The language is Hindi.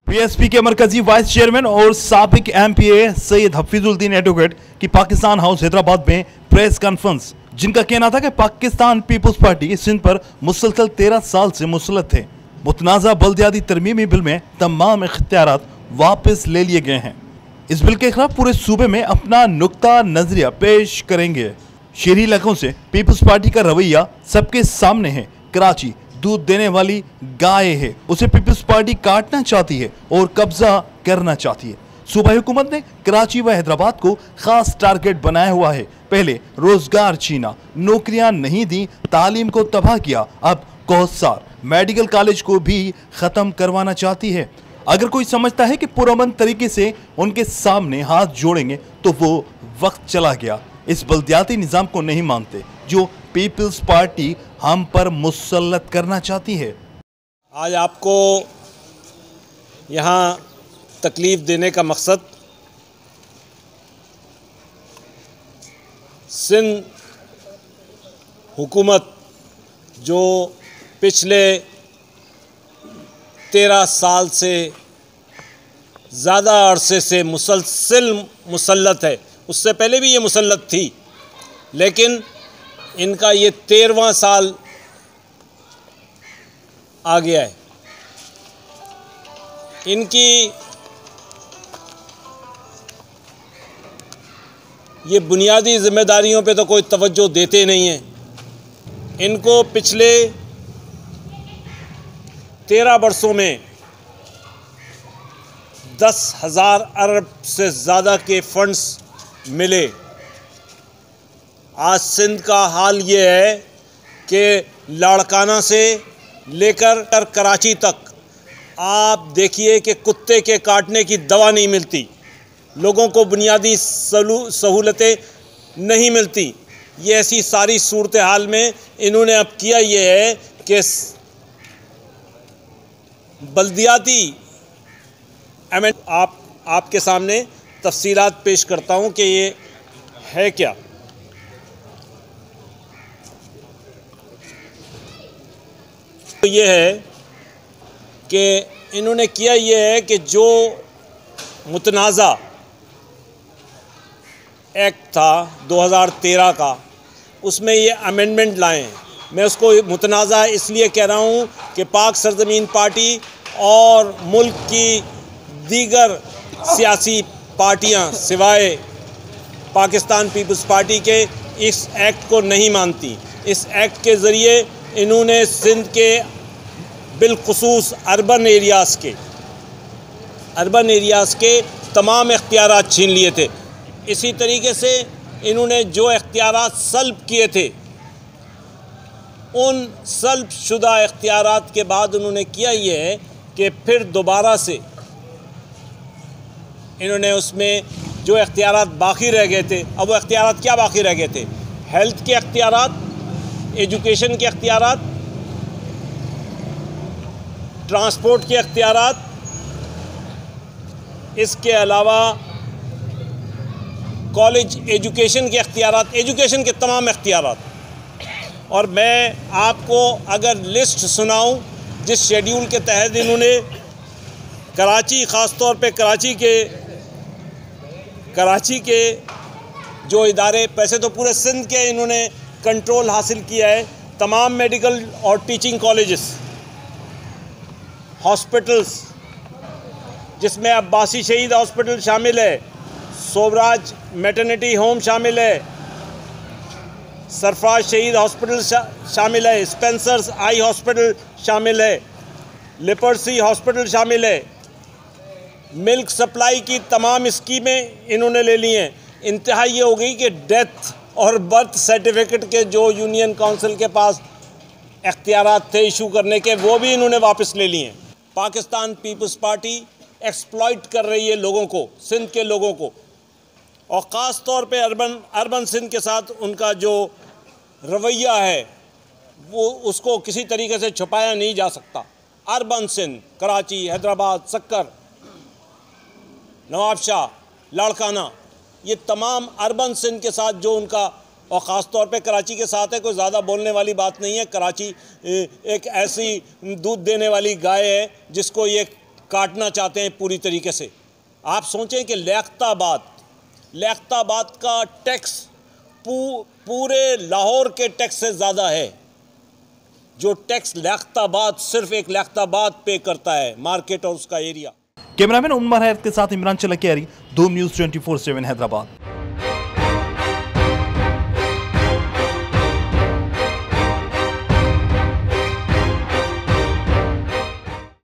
पीएसपी के मरकजी वाइस चेयरमैन और साबिक एमपीए सैयद हफीजुद्दीन एडवोकेट की पाकिस्तान हाउस हैदराबाद में प्रेस कॉन्फ्रेंस, जिनका कहना था कि पाकिस्तान पीपुल्स पार्टी सिंध पर मुसलसल 13 साल से मुसलत थे। मुतनाज़ा बल्दियाती तरमीमी बिल में तमाम इख्तियारात वापस ले लिए गए हैं। इस बिल के खिलाफ पूरे सूबे में अपना नुक्ता नजरिया पेश करेंगे। शहरी इलाकों से पीपुल्स पार्टी का रवैया सबके सामने है। कराची दूध देने वाली गाय है, उसे पीपुल्स पार्टी काटना चाहती है और कब्जा करना चाहती है। सूबाई हुकूमत ने कराची व हैदराबाद को खास टारगेट बनाया हुआ है। पहले रोजगार छीना, नौकरियां नहीं दी, तालीम को तबाह किया, अब कोहसार मेडिकल कॉलेज को भी खत्म करवाना चाहती है। अगर कोई समझता है कि पुरअमन तरीके से उनके सामने हाथ जोड़ेंगे तो वो वक्त चला गया। इस बल्दियाती निज़ाम को नहीं मानते जो पीपल्स पार्टी हम पर मुसल्लत करना चाहती है। आज आपको यहाँ तकलीफ़ देने का मकसद सिंध हुकूमत जो पिछले 13 साल से ज़्यादा अरसे से मुसलसल मुसल्लत है, उससे पहले भी ये मुसल्लत थी, लेकिन इनका ये 13वां साल आ गया है। इनकी ये बुनियादी ज़िम्मेदारियों पे तो कोई तवज्जो देते नहीं हैं। इनको पिछले 13 वर्षों में 10,000 अरब से ज़्यादा के फंड्स मिले। आज सिंध का हाल ये है कि लाड़काना से लेकर कराची तक आप देखिए कि कुत्ते के काटने की दवा नहीं मिलती, लोगों को बुनियादी सहूलतें नहीं मिलती। ये ऐसी सारी सूरत हाल में इन्होंने अब किया ये है कि बल्दियाती आपके सामने तफसीलात पेश करता हूँ कि ये है क्या। तो ये है कि इन्होंने किया ये है कि जो मुतनाज़ा एक्ट था 2013 का, उसमें ये अमेंडमेंट लाए हैं। मैं उसको मुतनाज़ा इसलिए कह रहा हूँ कि पाक सरजमीन पार्टी और मुल्क की दीगर सियासी पार्टियां सिवाय पाकिस्तान पीपल्स पार्टी के इस एक्ट को नहीं मानती। इस एक्ट के ज़रिए इन्होंने सिंध के बिलखुसूस अर्बन एरियाज़ के तमाम इख्तियारात छीन लिए थे। इसी तरीके से इन्होंने जो इख्तियारात सल्ब किए थे, उन सल्ब शुदा इख्तियारात के बाद उन्होंने किया ये है कि फिर दोबारा से इन्होंने उसमें जो इख्तियारात बाकी रह गए थे, अब वो इख्तियारात क्या बाकी रह गए थे? हेल्थ के इख्तियारात, एजुकेशन के इख्तियारात, ट्रांसपोर्ट के इख्तियारात, इसके अलावा कॉलेज एजुकेशन के इख्तियारात, एजुकेशन के तमाम इख्तियारात। और मैं आपको अगर लिस्ट सुनाऊं जिस शेड्यूल के तहत इन्होंने कराची, ख़ास तौर पे कराची के जो इदारे, पैसे तो पूरे सिंध के इन्होंने कंट्रोल हासिल किया है। तमाम मेडिकल और टीचिंग कॉलेजेस, हॉस्पिटल्स, जिसमें अब्बासी शहीद हॉस्पिटल शामिल है, सोबराज मैटरनिटी होम शामिल है, सरफराज शहीद हॉस्पिटल शामिल है, स्पेंसर्स आई हॉस्पिटल शामिल है, लिपर्सी हॉस्पिटल शामिल है। मिल्क सप्लाई की तमाम स्कीमें इन्होंने ले ली हैं। इंतहा ये हो गई कि डेथ और बर्थ सर्टिफिकेट के जो यूनियन काउंसिल के पास इख्तियारात थे इशू करने के, वो भी इन्होंने वापस ले लिए हैं। पाकिस्तान पीपल्स पार्टी एक्सप्लॉइट कर रही है लोगों को, सिंध के लोगों को, और ख़ास तौर पे अर्बन सिंध के साथ उनका जो रवैया है वो उसको किसी तरीके से छुपाया नहीं जा सकता। अर्बन सिंध, कराची, हैदराबाद, सक्कर, नवाबशाह, लाड़काना, ये तमाम अर्बन सिंध के साथ जो उनका, और ख़ास तौर पे कराची के साथ है, कोई ज़्यादा बोलने वाली बात नहीं है। कराची एक ऐसी दूध देने वाली गाय है जिसको ये काटना चाहते हैं पूरी तरीके से। आप सोचें कि लियाकताबाद का टैक्स पूरे लाहौर के टैक्स से ज़्यादा है। जो टैक्स लियाकताबाद, सिर्फ एक लियाकताबाद पे करता है, मार्केट और उसका एरिया। कैमरामैन उमर हैरत के साथ इमरान चलकियारी, धूम न्यूज़ 24/7 हैदराबाद।